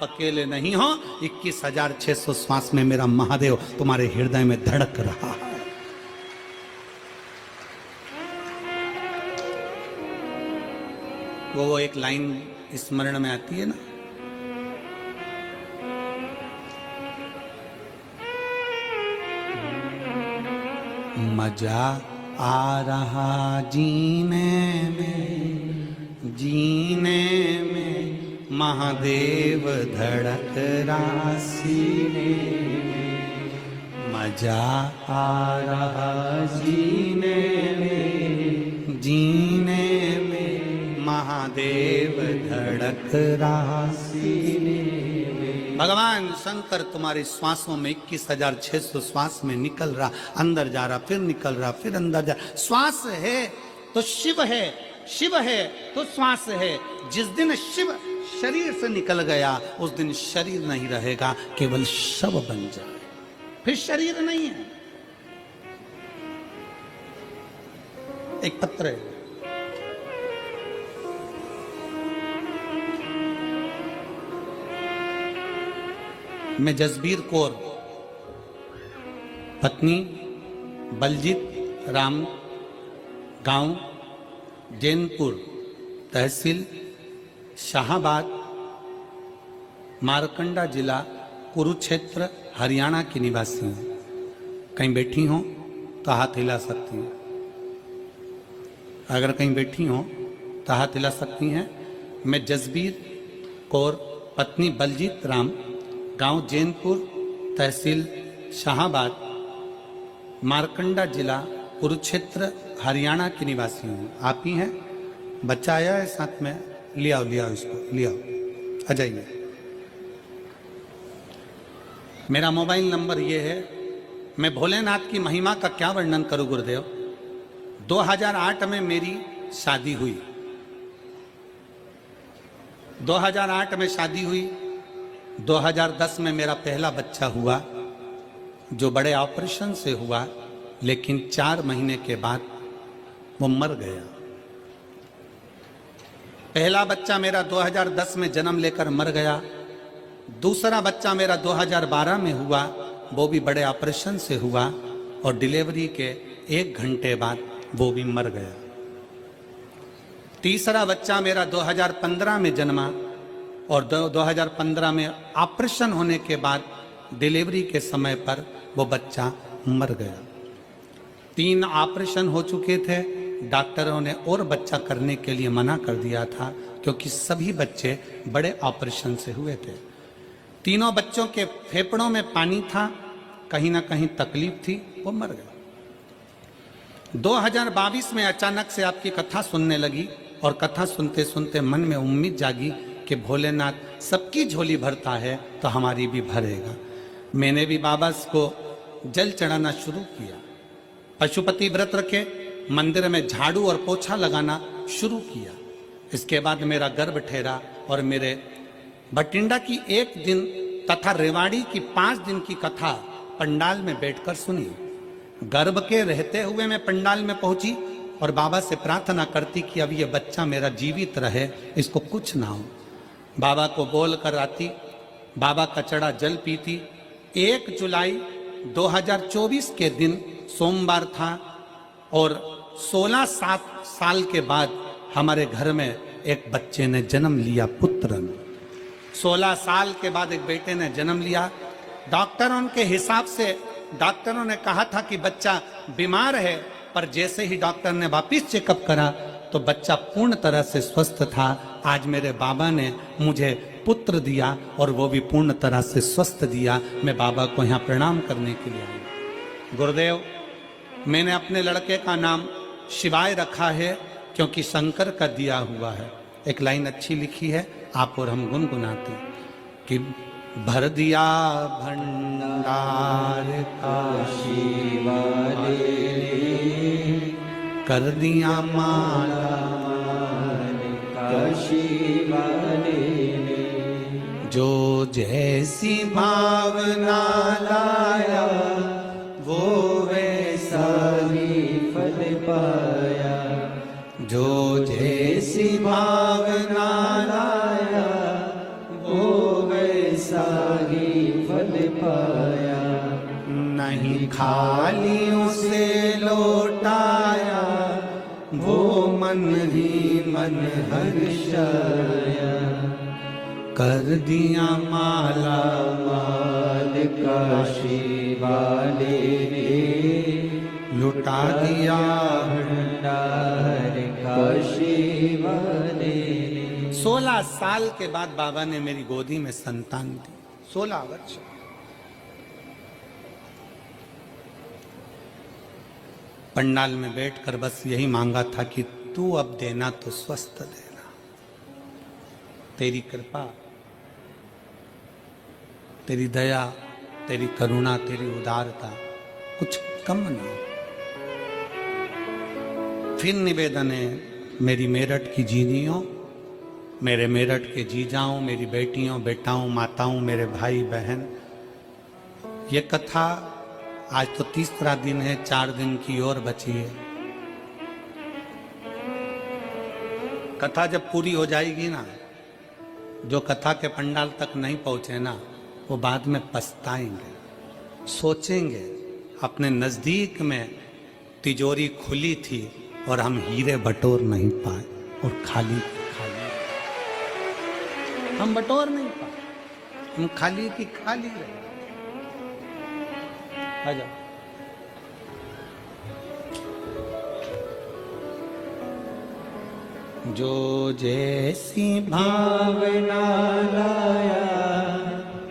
अकेले नहीं हो। 21,600 श्वास में मेरा महादेव तुम्हारे हृदय में धड़क रहा है। वो एक लाइन स्मरण में आती है ना, मजा आ रहा जीने में, जीने में महादेव धड़क रहा सीने में, मजा आ रहा जीने में, जीने में महादेव धड़क रहा सीने में। भगवान शंकर तुम्हारी श्वासों में 21,600 श्वास में निकल रहा, अंदर जा रहा, फिर निकल रहा, फिर अंदर जा। श्वास है तो शिव है, शिव है तो श्वास है। जिस दिन शिव शरीर से निकल गया उस दिन शरीर नहीं रहेगा, केवल शव बन जाए, फिर शरीर नहीं है। एक पत्र है, मैं जसबीर कौर, पत्नी बलजीत राम, गांव जैनपुर, तहसील शाहाबाद, मारकंडा जिला कुरुक्षेत्र, हरियाणा की निवासी हूँ। कहीं बैठी हो तो हाथ हिला सकती हैं, अगर कहीं बैठी हो तो हाथ हिला सकती हैं। मैं जसबीर कौर, पत्नी बलजीत राम, गांव जैनपुर, तहसील शाहाबाद, मारकंडा जिला कुरुक्षेत्र, हरियाणा की निवासी हूँ। आप ही हैं? बच्चा आया है साथ में, ले आओ, ले आओ, इसको ले आओ, आ जाइए। मेरा मोबाइल नंबर ये है। मैं भोलेनाथ की महिमा का क्या वर्णन करूं गुरुदेव। 2008 में मेरी शादी हुई, 2008 में शादी हुई। 2010 में मेरा पहला बच्चा हुआ, जो बड़े ऑपरेशन से हुआ, लेकिन 4 महीने के बाद वो मर गया। पहला बच्चा मेरा 2010 में जन्म लेकर मर गया। दूसरा बच्चा मेरा 2012 में हुआ, वो भी बड़े ऑपरेशन से हुआ और डिलीवरी के 1 घंटे बाद वो भी मर गया। तीसरा बच्चा मेरा 2015 में जन्मा और 2015 में ऑपरेशन होने के बाद डिलीवरी के समय पर वो बच्चा मर गया। 3 ऑपरेशन हो चुके थे, डॉक्टरों ने और बच्चा करने के लिए मना कर दिया था, क्योंकि सभी बच्चे बड़े ऑपरेशन से हुए थे। तीनों बच्चों के फेफड़ों में पानी था, कहीं ना कहीं तकलीफ थी, वो मर गए। 2022 में अचानक से आपकी कथा सुनने लगी और कथा सुनते सुनते मन में उम्मीद जागी कि भोलेनाथ सबकी झोली भरता है तो हमारी भी भरेगा। मैंने भी बाबा को जल चढ़ाना शुरू किया, पशुपति व्रत रखे, मंदिर में झाड़ू और पोछा लगाना शुरू किया। इसके बाद मेरा गर्भ ठहरा और मेरे बठिंडा की 1 दिन तथा रेवाड़ी की 5 दिन की कथा पंडाल में बैठकर सुनी। गर्भ के रहते हुए मैं पंडाल में पहुंची और बाबा से प्रार्थना करती कि अब ये बच्चा मेरा जीवित रहे, इसको कुछ ना हो। बाबा को बोल कर आती, बाबा का चढ़ा जल पीती। 1 जुलाई 2024 के दिन सोमवार था और 16 साल के बाद हमारे घर में एक बच्चे ने जन्म लिया, पुत्र ने। 16 साल के बाद एक बेटे ने जन्म लिया। डॉक्टरों के हिसाब से डॉक्टरों ने कहा था कि बच्चा बीमार है, पर जैसे ही डॉक्टर ने वापिस चेकअप करा तो बच्चा पूर्ण तरह से स्वस्थ था। आज मेरे बाबा ने मुझे पुत्र दिया और वो भी पूर्ण तरह से स्वस्थ दिया। मैं बाबा को यहाँ प्रणाम करने के लिए आया। गुरुदेव, मैंने अपने लड़के का नाम शिवाय रखा है, क्योंकि शंकर का दिया हुआ है। एक लाइन अच्छी लिखी है, आप और हम गुनगुनाते कि भर दिया भंडार काशी वाले, कर दिया माला काशी वाले, जो जैसी भावना लाया वो वैसा ही फल पाया, जो जैसी भावना लाया वो वैसा वैसा ही फल पाया, नहीं खाली उसे लौटाया, वो मन ही मन हर्षाया। कर दिया माला माल काशी वाले ने, लुटा दिया भंडार काशी वाले ने। 16 साल के बाद बाबा ने मेरी गोदी में संतान दी। 16 वर्ष। पंडाल में बैठकर बस यही मांगा था कि तू अब देना तो स्वस्थ देना, तेरी कृपा, तेरी दया, तेरी करुणा, तेरी उदारता कुछ कम ना हो। फिर निवेदन है मेरी मेरठ की जीनियों, मेरे मेरठ के जीजाओं, मेरी बेटियों, बेटाओं, माताओं, मेरे भाई बहन, ये कथा आज तो तीसरा दिन है, 4 दिन की और बची है। कथा जब पूरी हो जाएगी ना, जो कथा के पंडाल तक नहीं पहुंचे ना, वो बाद में पछताएंगे, सोचेंगे अपने नजदीक में तिजोरी खुली थी और हम हीरे बटोर नहीं पाए और खाली खाली हम बटोर नहीं पाए, हम खाली की खाली रहे। आ जाओ। जो जैसी भावना लाया,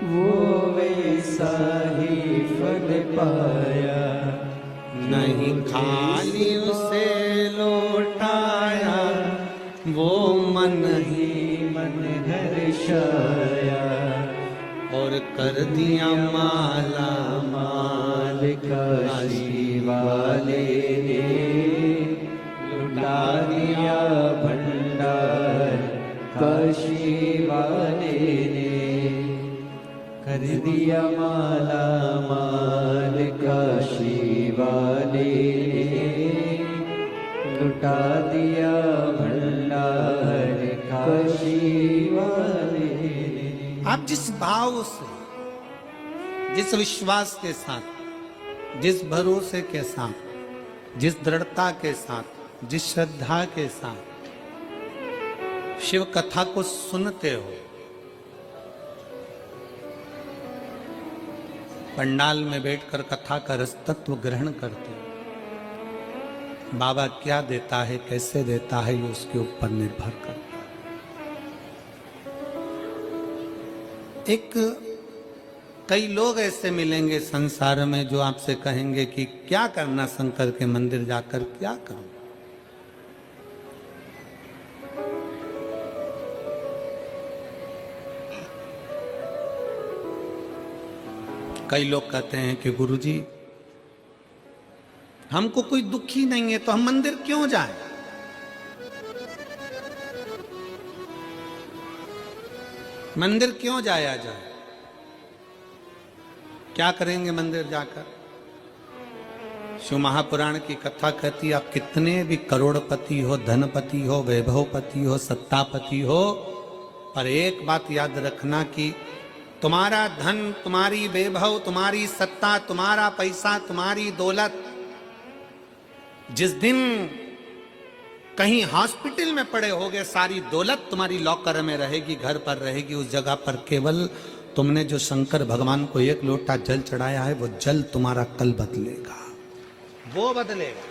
वो वैसा ही फल पाया, नहीं खाली उसे लौटाया, वो मन ही मन हर्षाया। और कर दिया माला माल काशी वाले ने, लुटा दिया भंडार काशी वाले ने। कर दिया माला माल काशी वाले ने, लुटा दिया भंडार काशी वाले ने। आप जिस भाव से, जिस विश्वास के साथ, जिस भरोसे के साथ, जिस दृढ़ता के साथ, जिस श्रद्धा के साथ शिव कथा को सुनते हो, पंडाल में बैठकर कथा का रस तत्व ग्रहण करते हो, बाबा क्या देता है, कैसे देता है, ये उसके ऊपर निर्भर करता है। एक कई लोग ऐसे मिलेंगे संसार में जो आपसे कहेंगे कि क्या करना शंकर के मंदिर जाकर, क्या करूं। कई लोग कहते हैं कि गुरुजी हमको कोई दुख ही नहीं है तो हम मंदिर क्यों जाएं? मंदिर क्यों जाया जाए? क्या करेंगे मंदिर जाकर? शिव महापुराण की कथा कहती, आप कितने भी करोड़पति हो, धनपति हो, वैभवपति हो, सत्तापति हो, पर एक बात याद रखना कि तुम्हारा धन, तुम्हारी वैभव, तुम्हारी सत्ता, तुम्हारा पैसा, तुम्हारी दौलत जिस दिन कहीं हॉस्पिटल में पड़े होगे, सारी दौलत तुम्हारी लॉकर में रहेगी, घर पर रहेगी। उस जगह पर केवल तुमने जो शंकर भगवान को 1 लोटा जल चढ़ाया है, वो जल तुम्हारा कल बदलेगा, वो बदलेगा।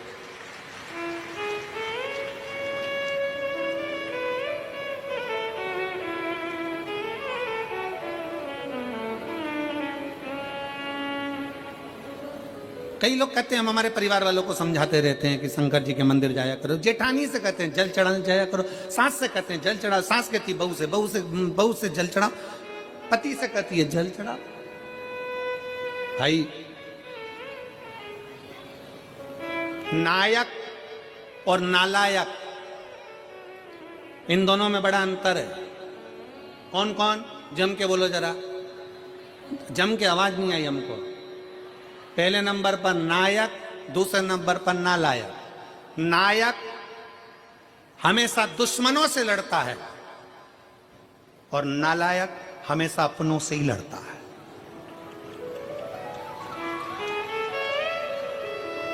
कई लोग कहते हैं, हम हमारे परिवार वालों को समझाते रहते हैं कि शंकर जी के मंदिर जाया करो। जेठानी से कहते हैं जल चढ़ाने जाया करो, सास से कहते हैं जल चढ़ाओ, सास कहती है बहू से जल चढ़ाओ, पति से कहती है जल चढ़ाओ। भाई, नायक और नालायक, इन दोनों में बड़ा अंतर है। कौन कौन? जम के बोलो जरा, जम के आवाज नहीं आई हमको। पहले नंबर पर नायक, दूसरे नंबर पर नालायक। नायक हमेशा दुश्मनों से लड़ता है और नालायक हमेशा अपनों से ही लड़ता है।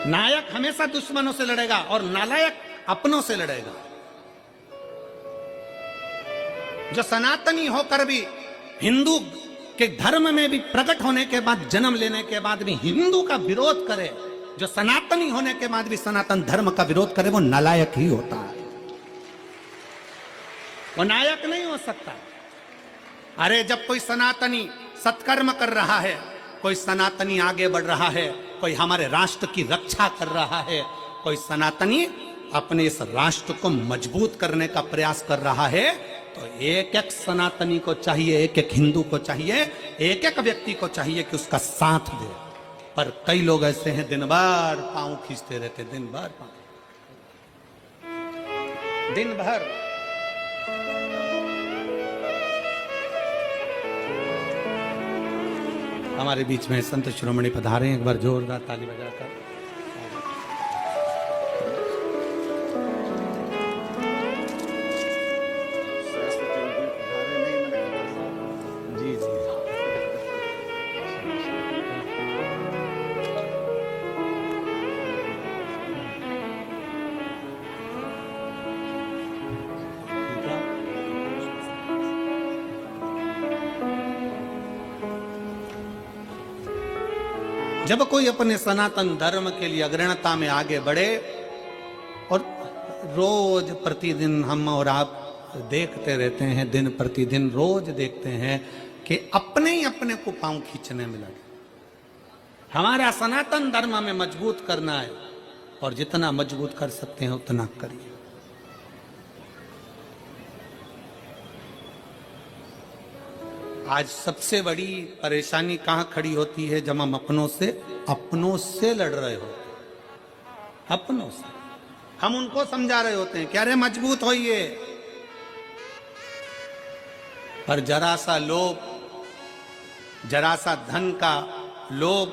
नायक हमेशा दुश्मनों से लड़ेगा और नालायक अपनों से लड़ेगा। जो सनातनी होकर भी हिंदू के धर्म में भी प्रकट होने के बाद, जन्म लेने के बाद भी हिंदू का विरोध करे, जो सनातनी होने के बाद भी सनातन धर्म का विरोध करे, वो नालायक ही होता है, वो नायक नहीं हो सकता। अरे जब कोई सनातनी सत्कर्म कर रहा है, कोई सनातनी आगे बढ़ रहा है, कोई हमारे राष्ट्र की रक्षा कर रहा है, कोई सनातनी अपने इस राष्ट्र को मजबूत करने का प्रयास कर रहा है, तो एक एक सनातनी को चाहिए, एक एक हिंदू को चाहिए, एक एक व्यक्ति को चाहिए कि उसका साथ दे। पर कई लोग ऐसे हैं दिन भर पांव खींचते रहते, दिन भर पांव, दिन भर। हमारे बीच में संत शिरोमणि पधारे, एक बार जोरदार ताली बजाकर। जी जी जब कोई अपने सनातन धर्म के लिए अग्रणता में आगे बढ़े, और रोज प्रतिदिन हम और आप देखते रहते हैं, दिन प्रतिदिन रोज देखते हैं कि अपने ही अपने को पांव खींचने में लगे। हमारा सनातन धर्म में मजबूत करना है, और जितना मजबूत कर सकते हैं उतना करिए। आज सबसे बड़ी परेशानी कहां खड़ी होती है? जब हम अपनों से लड़ रहे हो, अपनों से हम उनको समझा रहे होते हैं कि अरे मजबूत होइए, पर जरा सा लोभ, जरा सा धन का लोभ,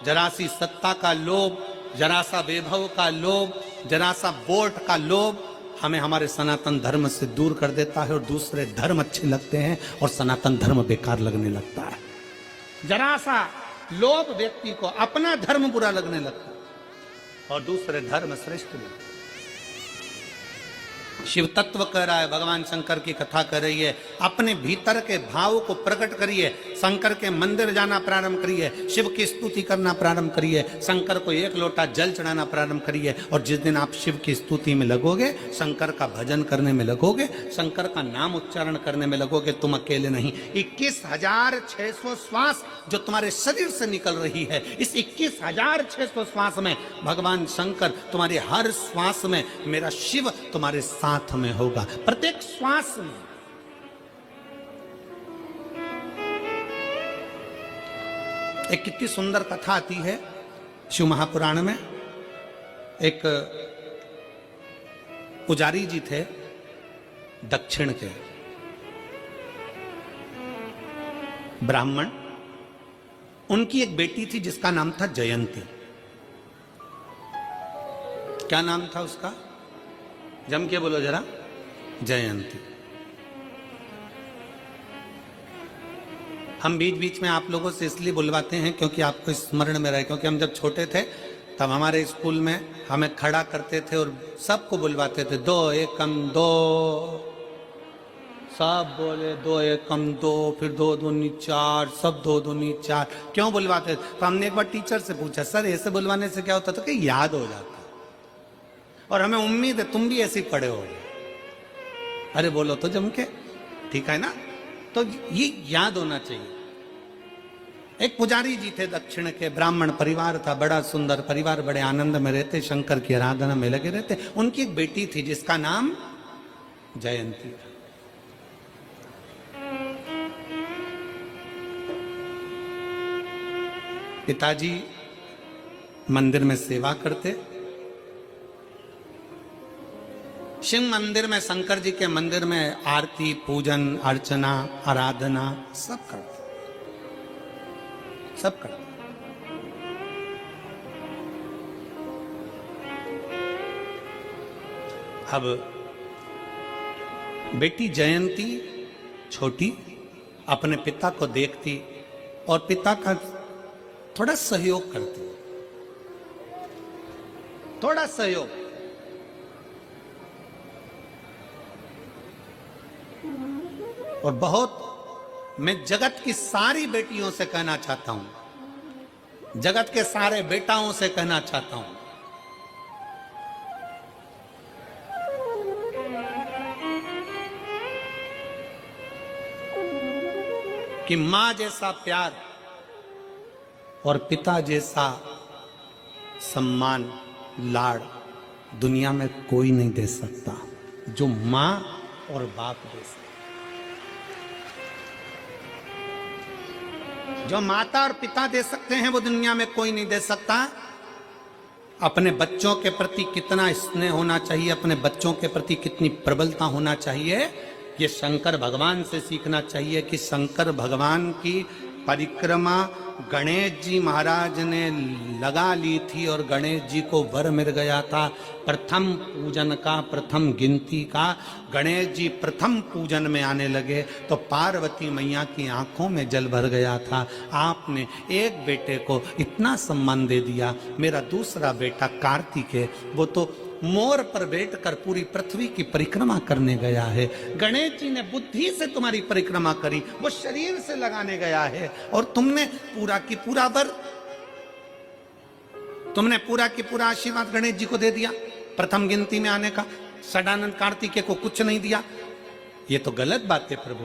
जरा सी सत्ता का लोभ, जरा सा वैभव का लोभ, जरा सा वोट का लोभ हमें हमारे सनातन धर्म से दूर कर देता है, और दूसरे धर्म अच्छे लगते हैं और सनातन धर्म बेकार लगने लगता है। जरा सा लोभ व्यक्ति को अपना धर्म बुरा लगने लगता है और दूसरे धर्म श्रेष्ठ लगते हैं। शिव तत्व कह रहा है, भगवान शंकर की कथा कर रही है, अपने भीतर के भाव को प्रकट करिए, शंकर के मंदिर जाना प्रारंभ करिए, शिव की स्तुति करना प्रारंभ करिए, शंकर को एक लोटा जल चढ़ाना प्रारंभ करिए। और जिस दिन आप शिव की स्तुति में लगोगे, शंकर का भजन करने में लगोगे, शंकर का नाम उच्चारण करने में लगोगे, तुम अकेले नहीं, 21,600 श्वास जो तुम्हारे शरीर से निकल रही है, इस 21,600 श्वास में भगवान शंकर तुम्हारे हर श्वास में, मेरा शिव तुम्हारे साथ में होगा, प्रत्येक श्वास में। एक कितनी सुंदर कथा आती है शिव महापुराण में। एक पुजारी जी थे दक्षिण के, ब्राह्मण, उनकी एक बेटी थी जिसका नाम था जयंती। क्या नाम था उसका? जम के बोलो जरा। जयंती। हम बीच बीच में आप लोगों से इसलिए बुलवाते हैं क्योंकि आपको स्मरण में रहे, क्योंकि हम जब छोटे थे तब हमारे स्कूल में हमें खड़ा करते थे और सबको बुलवाते थे, 2 एकम 2, सब बोले 2 एकम 2, फिर 2 दूनी 4, सब 2 दूनी 4। क्यों बुलवाते थे? तो हमने एक बार टीचर से पूछा, सर ऐसे बुलवाने से क्या होता था? कि याद हो जाता, और हमें उम्मीद है तुम भी ऐसे ही पढ़े हो। अरे बोलो तो जम के, ठीक है ना? तो ये याद होना चाहिए। एक पुजारी जी थे दक्षिण के, ब्राह्मण परिवार था, बड़ा सुंदर परिवार, बड़े आनंद में रहते, शंकर की आराधना में लगे रहते। उनकी एक बेटी थी जिसका नाम जयंती था। पिताजी मंदिर में सेवा करते, शिव मंदिर में, शंकर जी के मंदिर में आरती, पूजन, अर्चना, आराधना सब करते, सब करते। अब बेटी जयंती छोटी अपने पिता को देखती और पिता का थोड़ा सहयोग करती, थोड़ा सहयोग। और बहुत मैं जगत की सारी बेटियों से कहना चाहता हूं, जगत के सारे बेटाओं से कहना चाहता हूं कि मां जैसा प्यार और पिता जैसा सम्मान लाड़ दुनिया में कोई नहीं दे सकता जो मां और बाप दे सकता। जो माता और पिता दे सकते हैं वो दुनिया में कोई नहीं दे सकता। अपने बच्चों के प्रति कितना स्नेह होना चाहिए, अपने बच्चों के प्रति कितनी प्रबलता होना चाहिए, ये शंकर भगवान से सीखना चाहिए। कि शंकर भगवान की परिक्रमा गणेश जी महाराज ने लगा ली थी और गणेश जी को वर मिल गया था प्रथम पूजन का, प्रथम गिनती का। गणेश जी प्रथम पूजन में आने लगे तो पार्वती मैया की आंखों में जल भर गया था। आपने एक बेटे को इतना सम्मान दे दिया। मेरा दूसरा बेटा कार्तिक है, वो तो मोर पर बैठकर पूरी पृथ्वी की परिक्रमा करने गया है। गणेश जी ने बुद्धि से तुम्हारी परिक्रमा करी, वो शरीर से लगाने गया है और तुमने पूरा की पूरा वर, तुमने पूरा की पूरा आशीर्वाद गणेश जी को दे दिया प्रथम गिनती में आने का। षडानंद कार्तिकेय को कुछ नहीं दिया। ये तो गलत बात है प्रभु।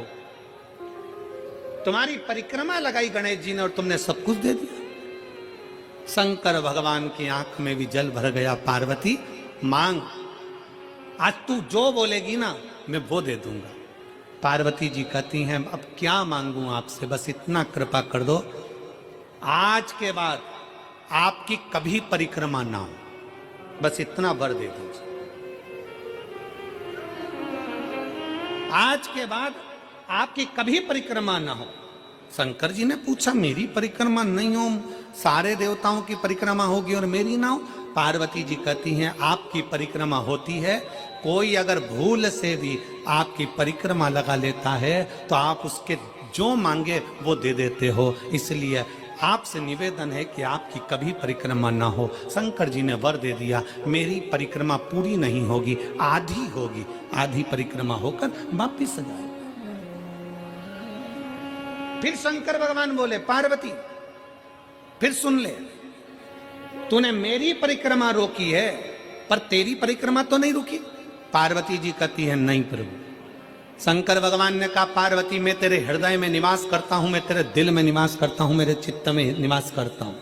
तुम्हारी परिक्रमा लगाई गणेश जी ने और तुमने सब कुछ दे दिया। शंकर भगवान की आंख में भी जल भर गया। पार्वती मांग, आज तू जो बोलेगी ना मैं वो दे दूंगा। पार्वती जी कहती हैं अब क्या मांगूं आपसे, बस इतना कृपा कर दो, आज के बाद आपकी कभी परिक्रमा ना हो, बस इतना वर दे दीजिए। आज के बाद आपकी कभी परिक्रमा ना हो। शंकर जी ने पूछा मेरी परिक्रमा नहीं हो, सारे देवताओं की परिक्रमा होगी और मेरी ना हो। पार्वती जी कहती हैं आपकी परिक्रमा होती है, कोई अगर भूल से भी आपकी परिक्रमा लगा लेता है तो आप उसके जो मांगे वो दे देते हो, इसलिए आपसे निवेदन है कि आपकी कभी परिक्रमा ना हो। शंकर जी ने वर दे दिया, मेरी परिक्रमा पूरी नहीं होगी, आधी होगी, आधी परिक्रमा होकर वापिस जाए। फिर शंकर भगवान बोले पार्वती फिर सुन ले, तूने मेरी परिक्रमा रोकी है पर तेरी परिक्रमा तो नहीं रुकी। पार्वती जी कहती है नहीं प्रभु। शंकर भगवान ने कहा पार्वती मैं तेरे हृदय में निवास करता हूं, मैं तेरे दिल में निवास करता हूं, मेरे चित्त में निवास करता हूं,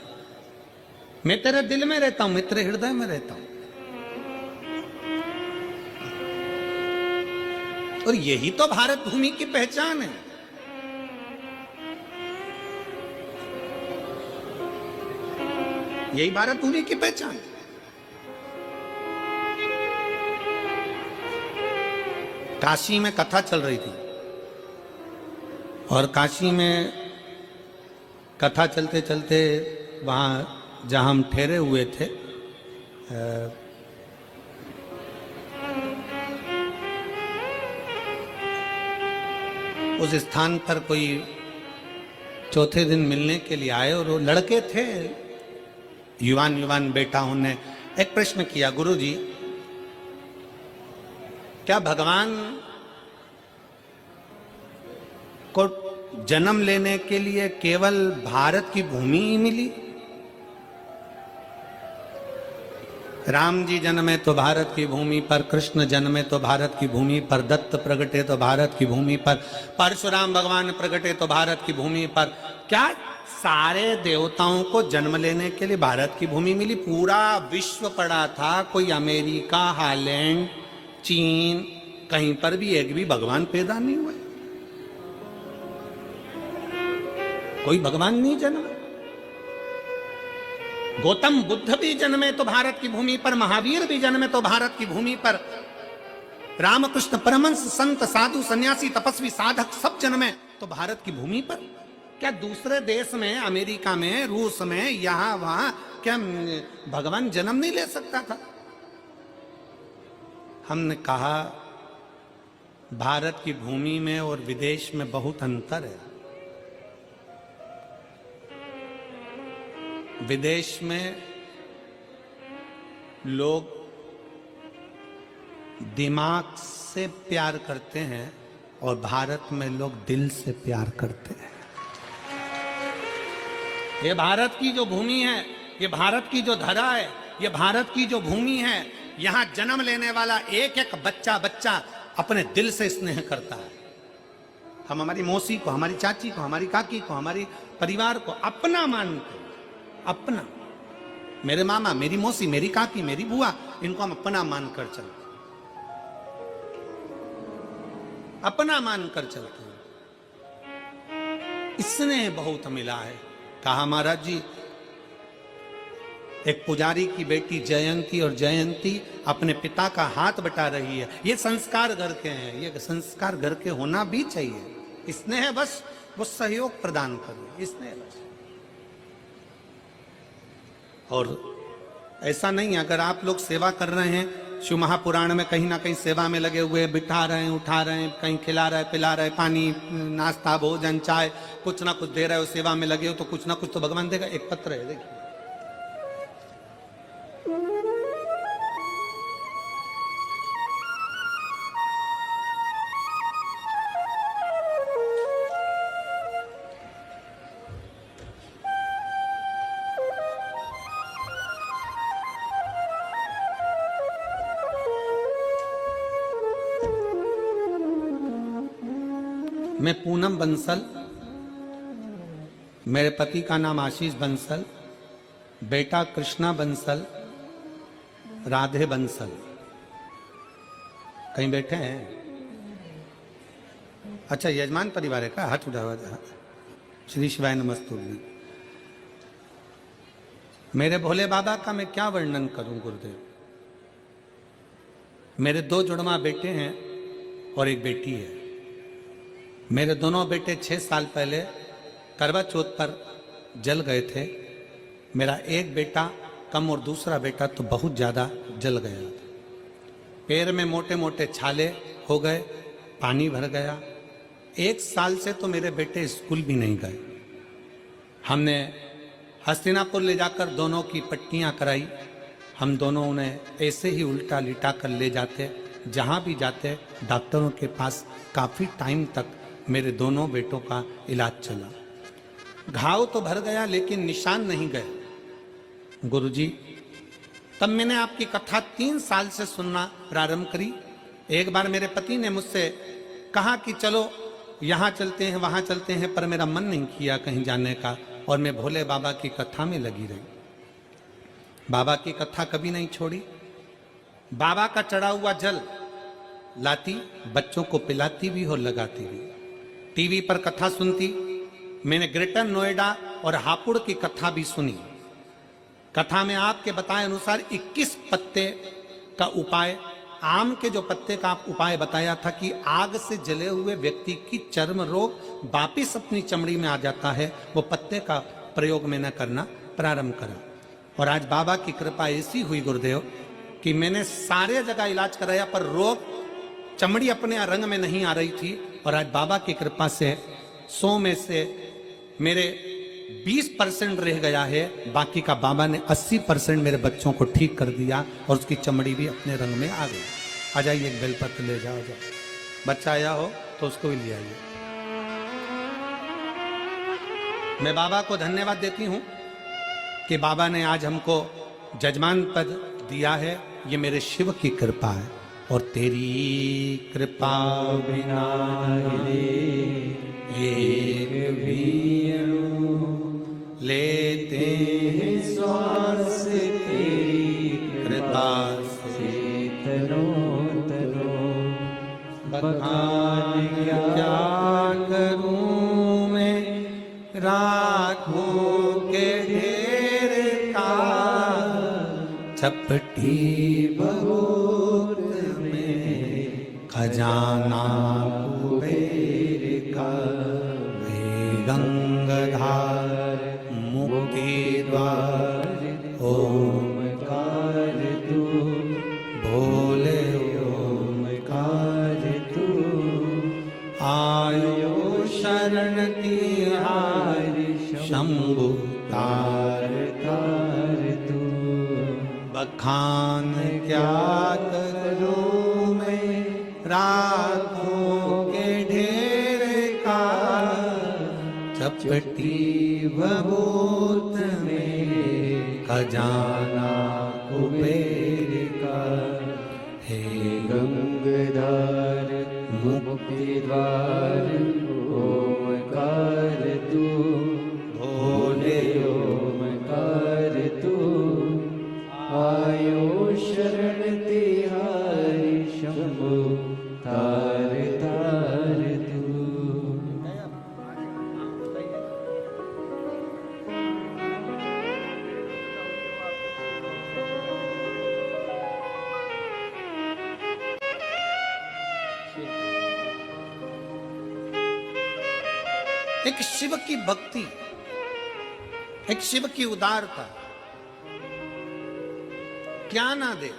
मैं तेरे दिल में रहता हूं, मैं तेरे हृदय में रहता हूं। और यही तो भारत भूमि की पहचान है। यही भारत भूमि की पहचान। काशी में कथा चल रही थी और काशी में कथा चलते चलते वहां जहां हम ठहरे हुए थे उस स्थान पर कोई चौथे दिन मिलने के लिए आए और वो लड़के थे, युवान बेटाओं ने एक प्रश्न किया, गुरुजी क्या भगवान को जन्म लेने के लिए केवल भारत की भूमि ही मिली? राम जी जन्मे तो भारत की भूमि पर, कृष्ण जन्मे तो भारत की भूमि पर, दत्त प्रगटे तो भारत की भूमि पर, परशुराम भगवान प्रगटे तो भारत की भूमि पर। क्या सारे देवताओं को जन्म लेने के लिए भारत की भूमि मिली? पूरा विश्व पड़ा था, कोई अमेरिका, हालैंड, चीन, कहीं पर भी एक भी भगवान पैदा नहीं हुए, कोई भगवान नहीं जन्मा। गौतम बुद्ध भी जन्मे तो भारत की भूमि पर, महावीर भी जन्मे तो भारत की भूमि पर, रामकृष्ण परमहंस, संत, साधु, सन्यासी, तपस्वी, साधक सब जन्मे तो भारत की भूमि पर। क्या दूसरे देश में, अमेरिका में, रूस में, यहां वहां क्या भगवान जन्म नहीं ले सकता था? हमने कहा भारत की भूमि में और विदेश में बहुत अंतर है। विदेश में लोग दिमाग से प्यार करते हैं और भारत में लोग दिल से प्यार करते हैं। ये भारत की जो भूमि है, ये भारत की जो धरा है, ये भारत की जो भूमि है, यहां जन्म लेने वाला एक एक बच्चा अपने दिल से स्नेह करता है। हम हमारी मौसी को, हमारी चाची को, हमारी काकी को, हमारी परिवार को अपना मानते हैं। अपना, मेरे मामा, मेरी मौसी, मेरी काकी, मेरी बुआ, इनको हम अपना मानकर चलते हैं, अपना मानकर चलते हैं। इसने बहुत मिला है। कहा महाराज जी, एक पुजारी की बेटी जयंती, और जयंती अपने पिता का हाथ बटा रही है। ये संस्कार घर के हैं, ये संस्कार घर के होना भी चाहिए। इसने है बस वो सहयोग प्रदान करें, इसने है बस। और ऐसा नहीं, अगर आप लोग सेवा कर रहे हैं, शिव महापुराण में कहीं ना कहीं सेवा में लगे हुए, बिठा रहे हैं, उठा रहे हैं, कहीं खिला रहे, पिला रहे, पानी, नाश्ता, भोजन, चाय, कुछ ना कुछ दे रहे हो, सेवा में लगे हो, तो कुछ ना कुछ तो भगवान देगा। एक पत्र है, देखिए, मैं पूनम बंसल, मेरे पति का नाम आशीष बंसल, बेटा कृष्णा बंसल, राधे बंसल। कहीं बैठे हैं? अच्छा, यजमान परिवार है का? हाथ उठा हुआ था। श्री शिवाय नमस्तुभ्यं। मेरे भोले बाबा का मैं क्या वर्णन करूं गुरुदेव। मेरे 2 जुड़वा बेटे हैं और एक बेटी है। मेरे दोनों बेटे 6 साल पहले करवा चौथ पर जल गए थे। मेरा एक बेटा कम और दूसरा बेटा तो बहुत ज़्यादा जल गया। पैर में मोटे मोटे छाले हो गए, पानी भर गया। 1 साल से तो मेरे बेटे स्कूल भी नहीं गए। हमने हस्तिनापुर ले जाकर दोनों की पट्टियां कराई। हम दोनों उन्हें ऐसे ही उल्टा लिटा कर ले जाते, जहां भी जाते डॉक्टरों के पास काफ़ी टाइम तक मेरे दोनों बेटों का इलाज चला। घाव तो भर गया लेकिन निशान नहीं गए। गुरुजी, तब मैंने आपकी कथा 3 साल से सुनना प्रारंभ करी। एक बार मेरे पति ने मुझसे कहा कि चलो यहाँ चलते हैं, वहाँ चलते हैं, पर मेरा मन नहीं किया कहीं जाने का, और मैं भोले बाबा की कथा में लगी रही। बाबा की कथा कभी नहीं छोड़ी। बाबा का चढ़ा हुआ जल लाती, बच्चों को पिलाती भी और लगाती भी। टीवी पर कथा सुनती। मैंने ग्रेटर नोएडा और हापुड़ की कथा भी सुनी। कथा में आपके बताए अनुसार 21 पत्ते का उपाय, आम के जो पत्ते का आप उपाय बताया था कि आग से जले हुए व्यक्ति की चर्म रोग वापिस अपनी चमड़ी में आ जाता है, वो पत्ते का प्रयोग मैंने करना प्रारंभ करा। और आज बाबा की कृपा ऐसी हुई गुरुदेव कि मैंने सारे जगह इलाज कराया, पर रोग चमड़ी अपने रंग में नहीं आ रही थी। और आज बाबा की कृपा से 100 में से मेरे 20% रह गया है, बाकी का बाबा ने 80% मेरे बच्चों को ठीक कर दिया और उसकी चमड़ी भी अपने रंग में आ गई। आ जाइए, एक बेलपत्र ले जाओ। बच्चा आया हो तो उसको भी ले आइए। मैं बाबा को धन्यवाद देती हूँ कि बाबा ने आज हमको जजमान पद दिया है। ये मेरे शिव की कृपा है, और तेरी कृपा बिना एक भी लेते हैं श्वास, तेरी कृपा से तरो तरो बखान क्या करूं मैं, राखों के ढेर का चपटी बहुत में खजाना कुबेर का, गंगाधार मुक्ति द्वार ओमकार तू, भोले ओमकार तू, आयो शरण तिहारी शंभु तारका, खान क्या करूं मैं रातों के ढेर का, चपटी बबूत में खजाना कुबेर का। हे गंगाधर मुक्ति द्वार ओमकार तू, भोले ओमकार तू, आयो शरण तिहारी शंभु तार तार तू। एक शिव की भक्ति, एक शिव की उदारता क्या ना दे।